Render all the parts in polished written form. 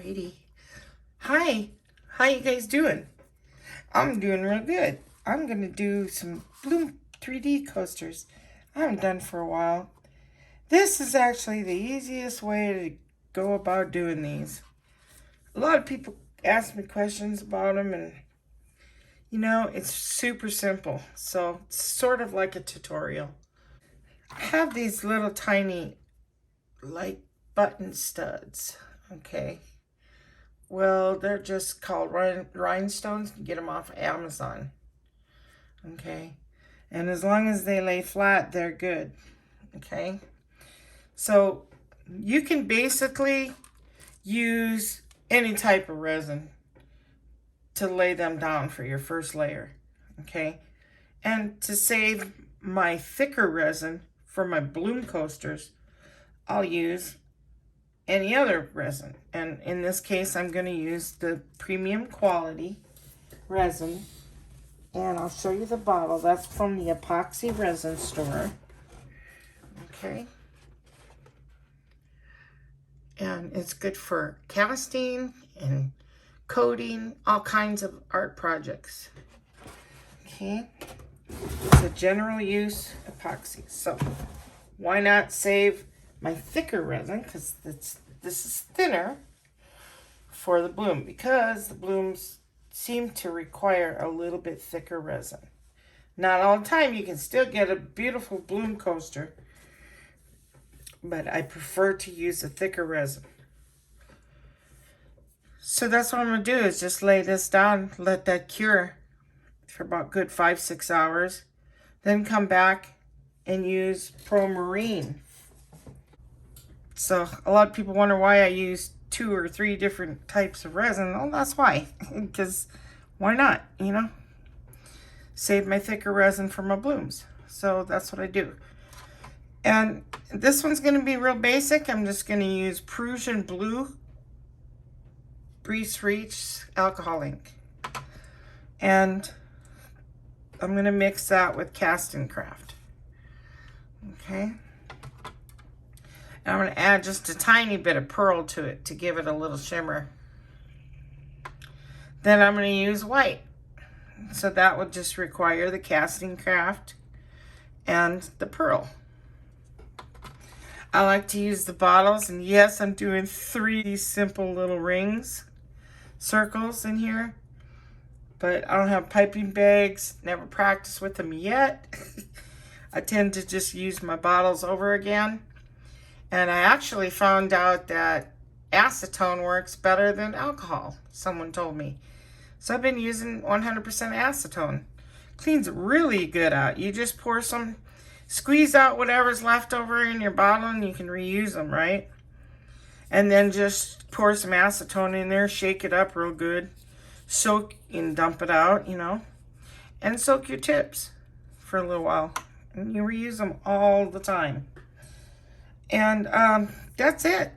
Alrighty. Hi. How you guys doing? I'm doing real good. I'm going to do some Bloom 3D coasters. I haven't done for a while. This is actually the easiest way to go about doing these. A lot of people ask me questions about them, and it's super simple. So it's sort of like a tutorial. I have these little tiny like button studs. Okay. Well, they're just called rhinestones. You get them off Amazon. Okay. And as long as they lay flat, they're good. Okay. So you can basically use any type of resin to lay them down for your first layer. Okay. And to save my thicker resin for my bloom coasters, I'll use any other resin. And in this case, I'm going to use the premium quality resin. And I'll show you the bottle. That's from the epoxy resin store. Okay. And it's good for casting and coating, all kinds of art projects. Okay. It's a general use epoxy. So why not save my thicker resin, because this is thinner, for the bloom, because the blooms seem to require a little bit thicker resin. Not all the time. You can still get a beautiful bloom coaster, but I prefer to use a thicker resin. So that's what I'm going to do, is just lay this down, let that cure for about good 5-6 hours, then come back and use Pro Marine. So a lot of people wonder why I use 2 or 3 different types of resin. Oh, that's why. Because why not, Save my thicker resin for my blooms. So that's what I do. And this one's going to be real basic. I'm just going to use Prussian Blue Grease Reach alcohol ink. And I'm going to mix that with Castin Craft. Okay. And I'm going to add just a tiny bit of pearl to it to give it a little shimmer. Then I'm going to use white. So that would just require the Castin Craft and the pearl. I like to use the bottles, and yes, I'm doing 3 simple little rings, circles in here. But I don't have piping bags, never practiced with them yet. I tend to just use my bottles over again. And I actually found out that acetone works better than alcohol, someone told me. So I've been using 100% acetone. Cleans really good out. You just pour some, squeeze out whatever's left over in your bottle, and you can reuse them, right? And then just pour some acetone in there, shake it up real good, soak and dump it out, and soak your tips for a little while. And you reuse them all the time. And that's it.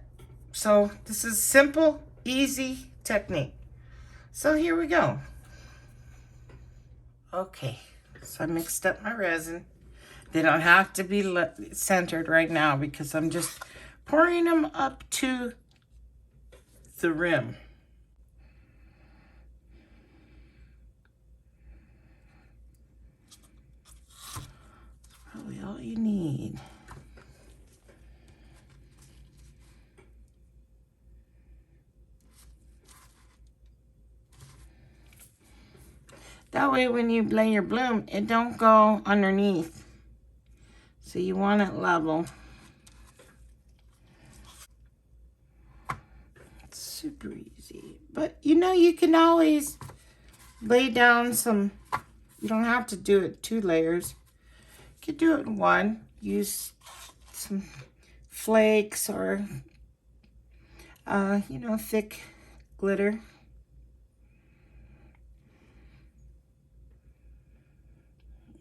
So this is simple, easy technique. So here we go. Okay, so I mixed up my resin. They don't have to be centered right now because I'm just pouring them up to the rim. That's probably all you need. That way when you lay your bloom, it don't go underneath. So you want it level. It's super easy. But you can always lay down some, you don't have to do it 2 layers. You could do it in 1. Use some flakes or, thick glitter.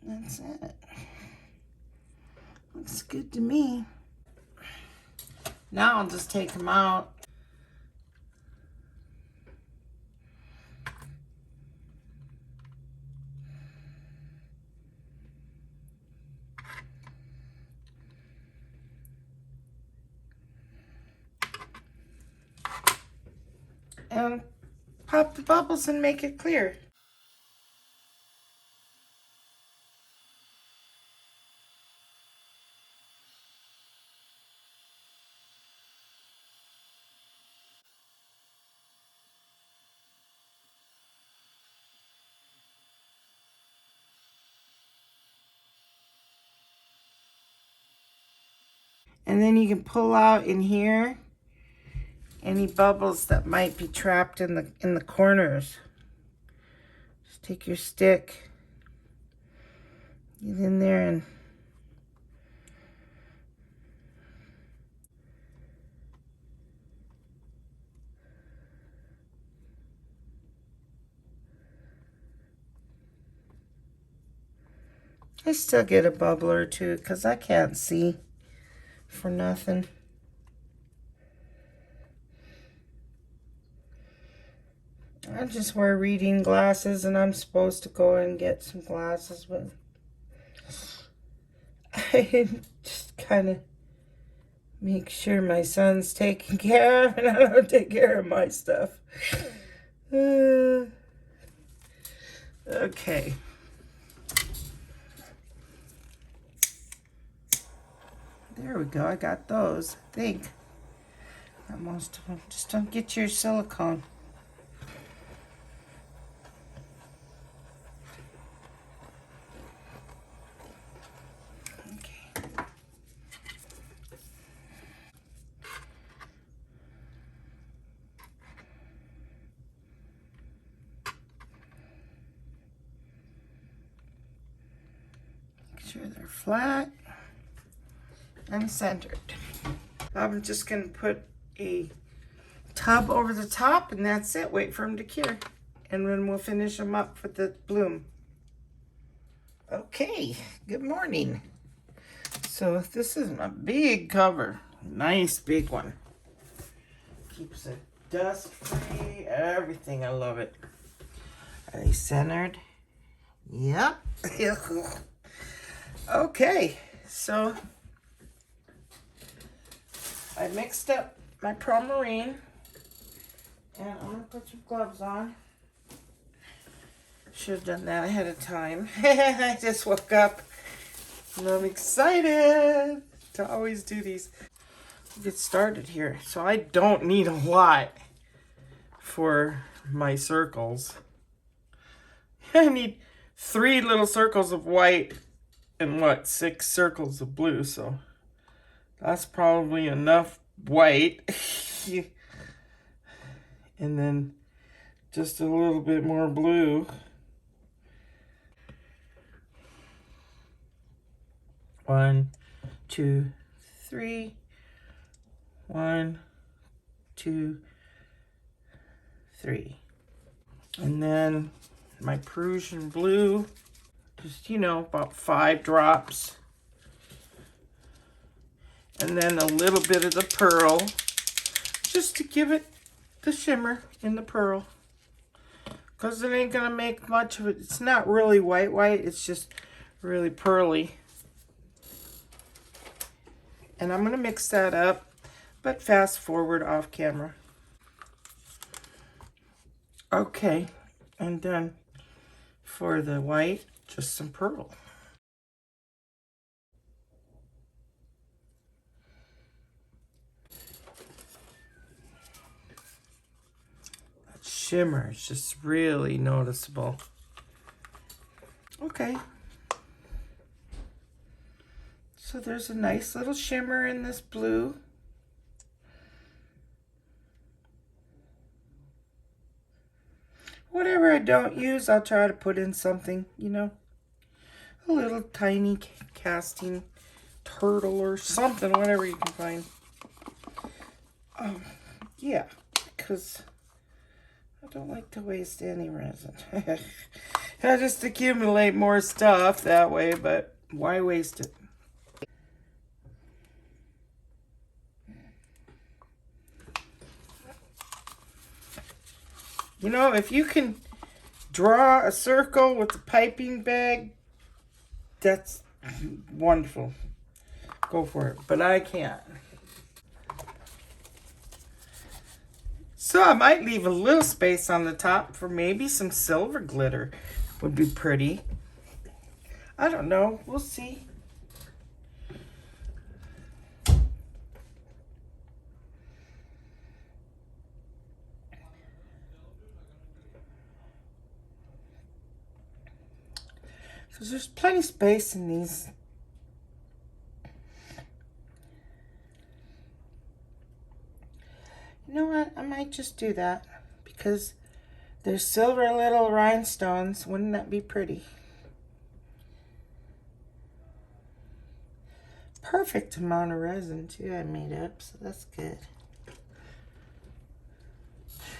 That's it. Looks good to me. Now I'll just take them out. and pop the bubbles and make it clear. And then you can pull out in here any bubbles that might be trapped in the corners. Just take your stick, get in there, and I still get a bubble or two because I can't see for nothing. I just wear reading glasses, and I'm supposed to go and get some glasses, but I just kind of make sure my son's taken care of and I don't take care of my stuff. Okay. There we go. I got those, I think. Got most of them. Just don't get your silicone. Sure they're flat and centered. I'm just going to put a tub over the top, and that's it. Wait for them to cure, and then we'll finish them up with the bloom. Okay, good morning. So this is my big cover. Nice big one. Keeps it dust free, everything. I love it. Are they centered? Yep. Okay, so I mixed up my Marine, and I'm gonna put some gloves on. Should have done that ahead of time. I just woke up and I'm excited to always do these. Get started here. So I don't need a lot for my circles. I need 3 little circles of white and 6 circles of blue, so that's probably enough white. And then just a little bit more blue. 1, 2, 3. 1, 2, 3. And then my Prussian blue, just, about 5 drops. And then a little bit of the pearl, just to give it the shimmer in the pearl. Because it ain't going to make much of it. It's not really white, it's just really pearly. And I'm going to mix that up, but fast forward off camera. Okay, and then for the white, just some pearl. That shimmer is just really noticeable. Okay. So there's a nice little shimmer in this blue. Whatever I don't use, I'll try to put in something, a little tiny casting turtle or something, whatever you can find. Yeah, because I don't like to waste any resin. I just accumulate more stuff that way, but why waste it? If you can draw a circle with the piping bag, that's wonderful. Go for it. But I can't. So I might leave a little space on the top for maybe some silver glitter. Would be pretty. I don't know. We'll see. So there's plenty of space in these. You know what? I might just do that because there's silver little rhinestones. Wouldn't that be pretty? Perfect amount of resin too I made up, so that's good.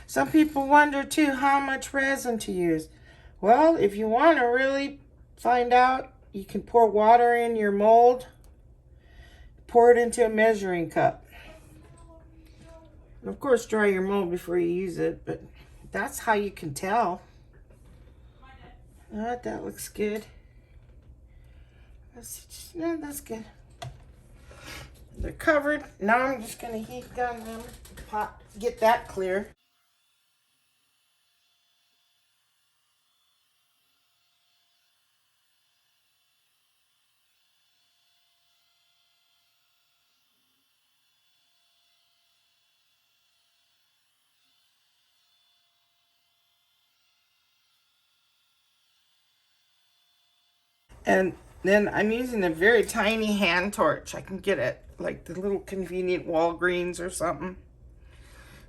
Some people wonder too how much resin to use. Well, if you want to really find out, you can pour water in your mold, pour it into a measuring cup. And of course, dry your mold before you use it, but that's how you can tell. Oh, that looks good. No, that's good. They're covered. Now I'm just going to heat gun them, get that clear. And then I'm using a very tiny hand torch. I can get it like the little convenient Walgreens or something.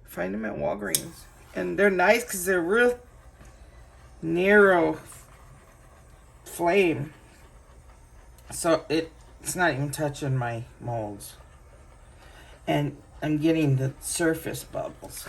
Find them at Walgreens. And they're nice because they're real narrow flame. So it's not even touching my molds. And I'm getting the surface bubbles.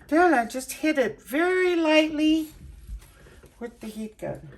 Then I just hit it very lightly with the heat gun.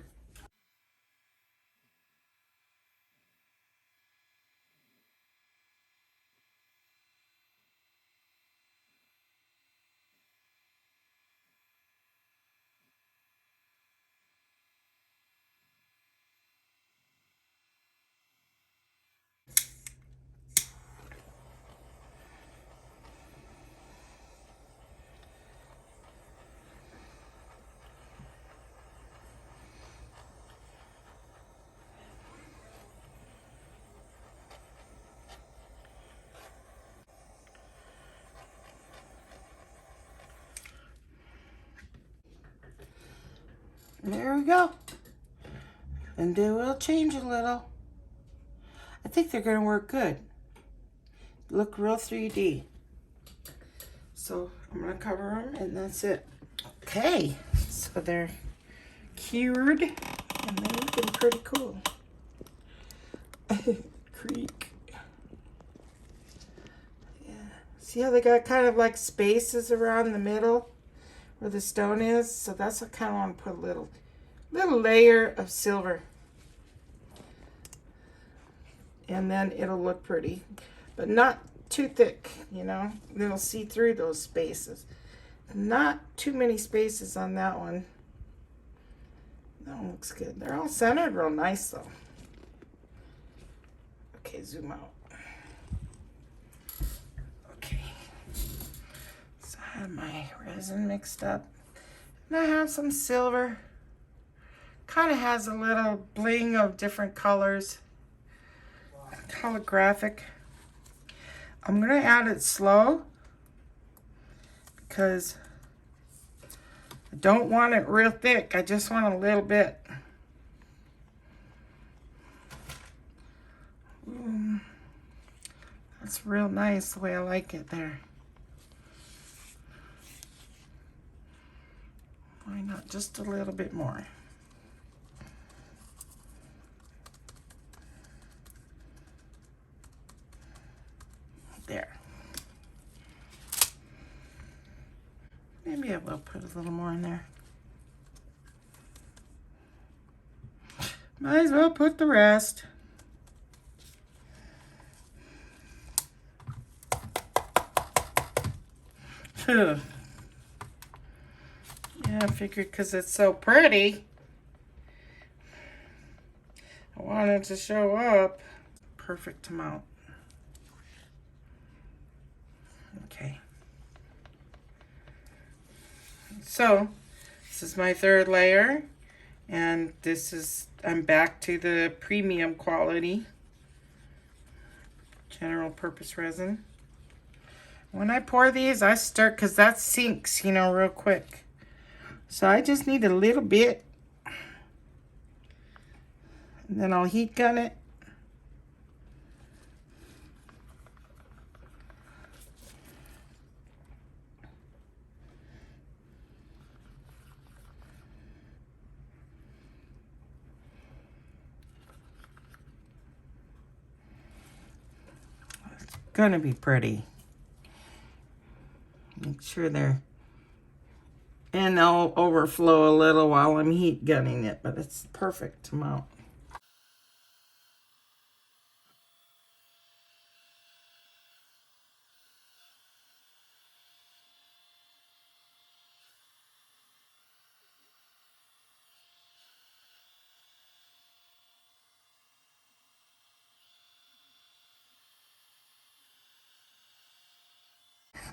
There we go. And they will change a little. I think they're going to work good. Look real 3D. So I'm going to cover them and that's it. Okay, so they're cured and they're looking pretty cool. Creak. Yeah. See how they got kind of like spaces around the middle where the stone is? So that's what I kind of want to put a little layer of silver. And then it'll look pretty, but not too thick, you know? It'll see through those spaces. Not too many spaces on that one. That one looks good. They're all centered real nice though. Okay, zoom out. Okay. So I have my resin mixed up. And I have some silver. Kind of has a little bling of different colors. Holographic. I'm going to add it slow because I don't want it real thick. I just want a little bit. That's real nice the way I like it there. Why not just a little bit more? There. Maybe I will put a little more in there. Might as well put the rest. Yeah, I figured because it's so pretty, I wanted to show up. Perfect amount. Okay. So, this is my third layer, and I'm back to the premium quality general purpose resin. When I pour these, I stir, because that sinks, you know, real quick. So I just need a little bit, and then I'll heat gun it. It's gonna be pretty. Make sure and they'll overflow a little while I'm heat gunning it, but it's the perfect amount.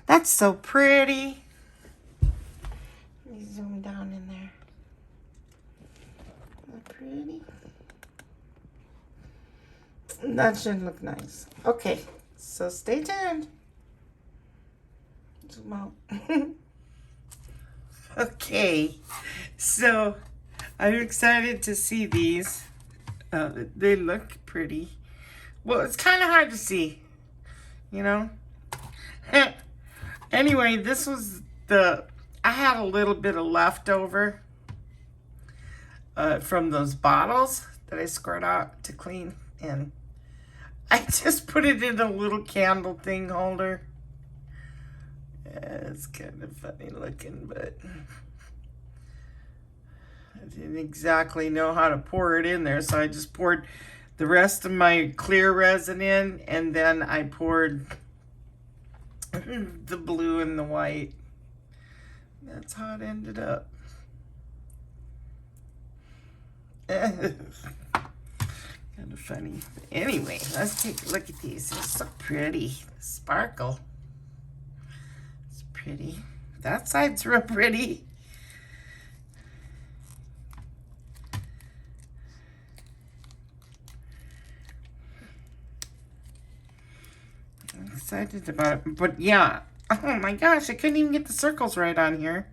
That's so pretty. Let me zoom down in there. Isn't that pretty? That should look nice. Okay, so stay tuned. Zoom out. Okay, so I'm excited to see these. They look pretty. Well, it's kind of hard to see, you know? Anyway, this was I had a little bit of leftover from those bottles that I squirt out to clean, and I just put it in a little candle thing holder. Yeah, it's kind of funny looking, but I didn't exactly know how to pour it in there, so I just poured the rest of my clear resin in, and then I poured the blue and the white. That's how it ended up. Kind of funny. But anyway, let's take a look at these. They're so pretty. Sparkle. It's pretty. That side's real pretty. I'm excited about it. But yeah. Oh my gosh, I couldn't even get the circles right on here.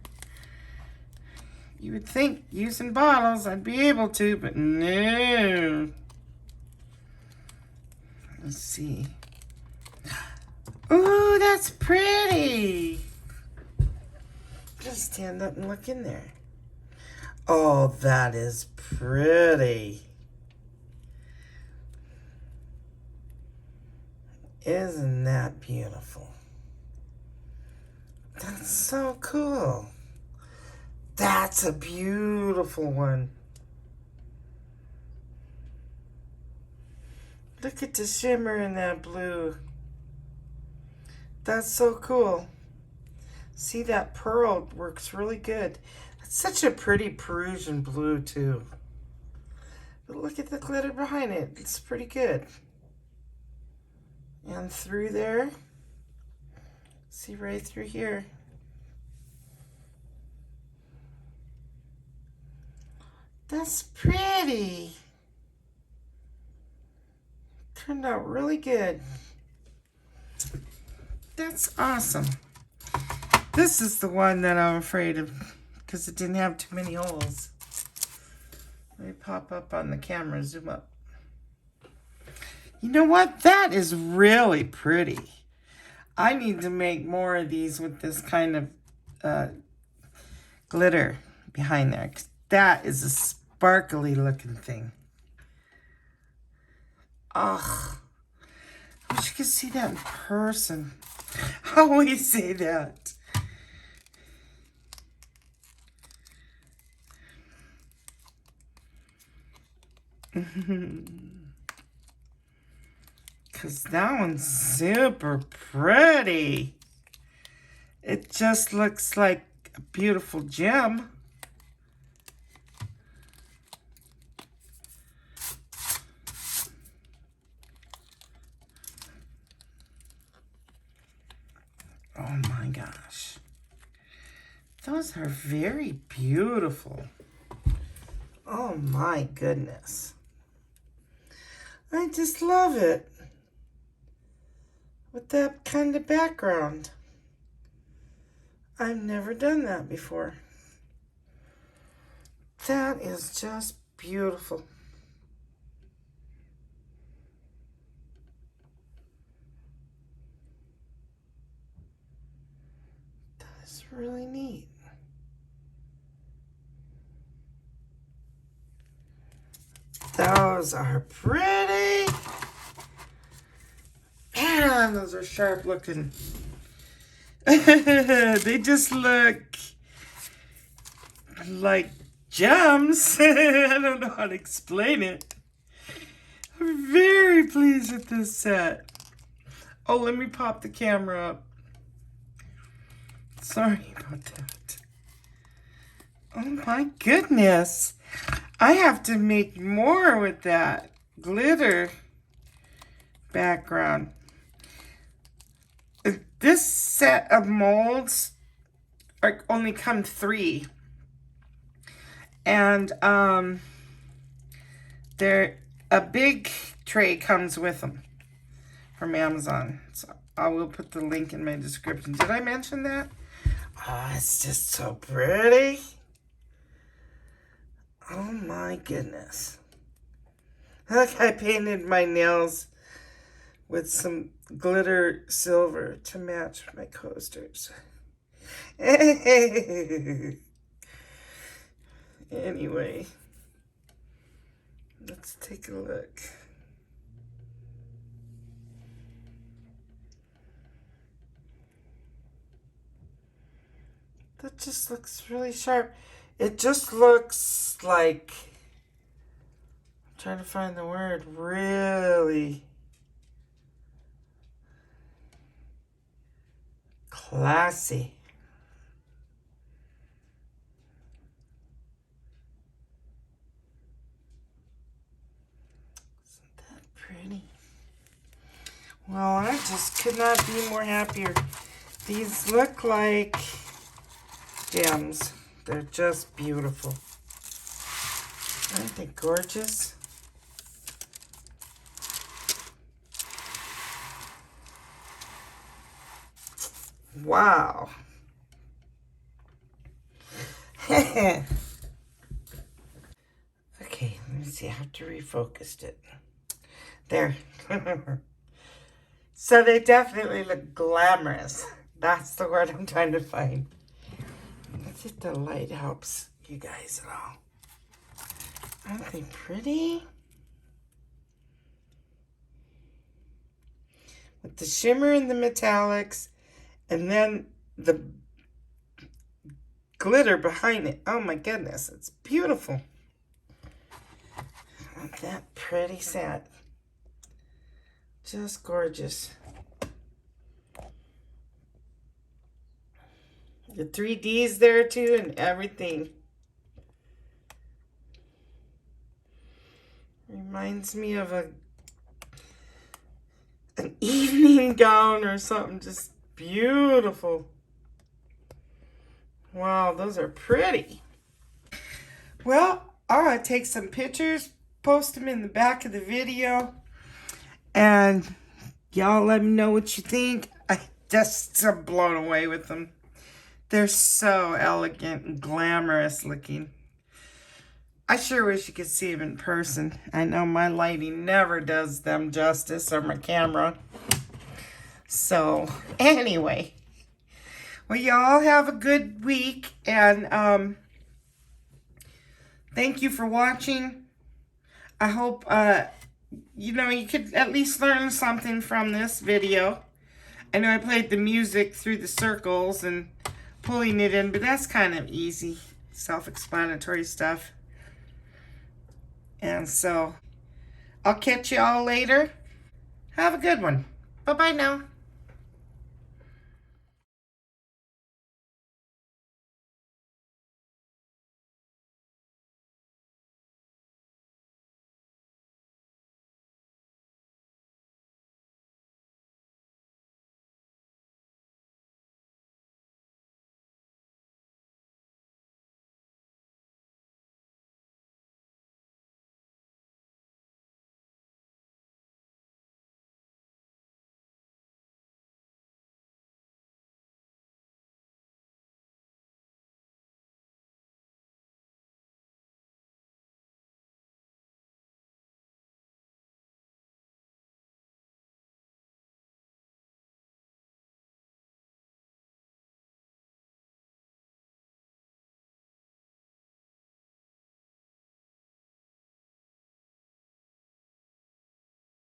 You would think using bottles I'd be able to, but no. Let's see. Ooh, that's pretty. Just stand up and look in there. Oh, that is pretty. Isn't that beautiful? That's so cool. That's a beautiful one. Look at the shimmer in that blue. That's so cool. See, that pearl works really good. It's such a pretty Prussian blue too. But look at the glitter behind it. It's pretty good. And through there, see right through here. That's pretty. Turned out really good. That's awesome. This is the one that I'm afraid of because it didn't have too many holes. Let me pop up on the camera, zoom up. You know what? That is really pretty. I need to make more of these with this kind of glitter behind there. 'Cause that is a sparkly looking thing. Ugh. I wish you could see that in person. I always say that. Because that one's super pretty. It just looks like a beautiful gem. Oh my gosh. Those are very beautiful. Oh my goodness. I just love it. With that kind of background. I've never done that before. That is just beautiful. That is really neat. Those are pretty. Man, those are sharp looking. They just look like gems. I don't know how to explain it. I'm very pleased with this set. Oh, let me pop the camera up. Sorry about that. Oh my goodness. I have to make more with that glitter background. This set of molds only come 3. And a big tray comes with them from Amazon. So I will put the link in my description. Did I mention that? Oh, it's just so pretty. Oh my goodness. Look, I painted my nails with some glitter silver to match my coasters. Anyway, let's take a look. That just looks really sharp. It just looks like, I'm trying to find the word, really classy. Isn't that pretty? Well, I just could not be more happier. These look like gems. They're just beautiful. Aren't they gorgeous? Wow. see, I have to refocus it. There. So they definitely look glamorous. That's the word I'm trying to find. Let's see if the light helps you guys at all. Aren't they pretty? With the shimmer and the metallics, and then the glitter behind it. Oh my goodness, it's beautiful. Aren't that pretty set? Just gorgeous. The 3Ds there too and everything. Reminds me of an evening gown or something. Just beautiful. Wow, those are pretty. Well, I'm going to take some pictures, post them in the back of the video, and y'all let me know what you think. I just am blown away with them. They're so elegant and glamorous looking. I sure wish you could see them in person. I know my lighting never does them justice, or my camera. So, anyway. Well, y'all have a good week, and thank you for watching. I hope, you know, you could at least learn something from this video. I know I played the music through the circles and pulling it in, but that's kind of easy, self-explanatory stuff. And so, I'll catch you all later. Have a good one. Bye-bye now.